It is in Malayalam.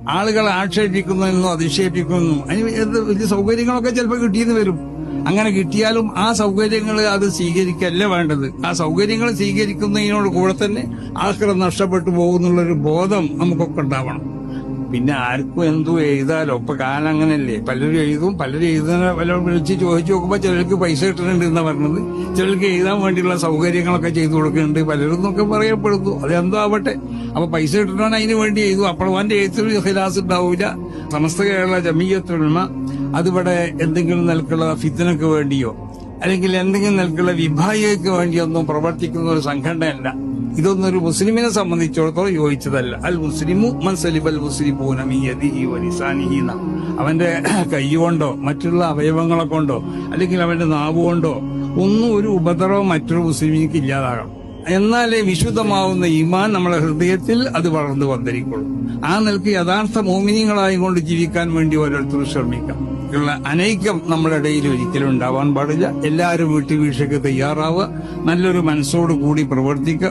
ആളുകളെ ആക്ഷേപിക്കുന്നതെന്നോ അധിക്ഷേപിക്കുന്നതെന്നോ അതിന് വലിയ സൗകര്യങ്ങളൊക്കെ ചിലപ്പോൾ കിട്ടിയെന്ന് വരും. അങ്ങനെ കിട്ടിയാലും ആ സൗകര്യങ്ങൾ അത് സ്വീകരിക്കല്ല വേണ്ടത്. ആ സൗകര്യങ്ങൾ സ്വീകരിക്കുന്നതിനോട് കൂടെ തന്നെ ആൾക്കാർ നഷ്ടപ്പെട്ടു പോകുന്നുള്ളൊരു ബോധം നമുക്കൊക്കെ ഉണ്ടാവണം. പിന്നെ ആർക്കും എന്തു എഴുതാലോ, ഇപ്പൊ കാലം അങ്ങനെയല്ലേ, പലരും എഴുതും, പലരും എഴുതുന്ന പലരും വിളിച്ച് ചോദിച്ചു നോക്കുമ്പോ ചിലർക്ക് പൈസ കിട്ടുന്നുണ്ട് എന്നാ പറഞ്ഞത്, ചിലർക്ക് എഴുതാൻ വേണ്ടിയുള്ള സൗകര്യങ്ങളൊക്കെ ചെയ്തു കൊടുക്കുന്നുണ്ട്, പലരും എന്നൊക്കെ പറയപ്പെടുന്നു. അതെന്തോ ആവട്ടെ. അപ്പൊ പൈസ കിട്ടണമെന്ന് അതിന് വേണ്ടി എഴുതും. അപ്പോൾ അവന്റെ എഴുത്തിൽ ഖിലാസ് ഉണ്ടാവില്ല. സമസ്ത കേരള ജമിയത്തുൽ ഉലമ അതിവിടെ എന്തെങ്കിലും നിലക്കുള്ള ഫിത്നക്ക് വേണ്ടിയോ അല്ലെങ്കിൽ എന്തെങ്കിലും നിലക്കുള്ള വിഭാഗികൾക്ക് വേണ്ടിയൊന്നും പ്രവർത്തിക്കുന്ന ഒരു സംഘടനയല്ല. ഇതൊന്നും ഒരു മുസ്ലിമിനെ സംബന്ധിച്ചിടത്തോളം യോജിച്ചതല്ല. അൽ മുസ്ലിമു മൻ സലിബൽ മുസ്ലിമൂന മിൻ യദിഹി വലിസാനിഹി. അവന്റെ കൈകൊണ്ടോ മറ്റുള്ള അവയവങ്ങളെ കൊണ്ടോ അല്ലെങ്കിൽ അവന്റെ നാവ് കൊണ്ടോ ഒന്നും ഒരു ഉപദ്രവം മറ്റൊരു മുസ്ലിമിക്ക് ഇല്ലാതാകണം. എന്നാലേ വിശുദ്ധമാവുന്ന ഈമാൻ നമ്മളെ ഹൃദയത്തിൽ അത് വളർന്നു വന്നിരിക്കുള്ളൂ. ആ നിലക്ക് യഥാർത്ഥ മോമിനികളായി കൊണ്ട് ജീവിക്കാൻ വേണ്ടി ഓരോരുത്തരും ശ്രമിക്കാം. ഉള്ള അനൈക്യം നമ്മുടെ ഇടയിൽ ഒരിക്കലും ഉണ്ടാവാൻ പാടില്ല. എല്ലാവരും വിട്ടുവീഴ്ചയ്ക്ക് തയ്യാറാവുക, നല്ലൊരു മനസ്സോട് കൂടി പ്രവർത്തിക്കുക.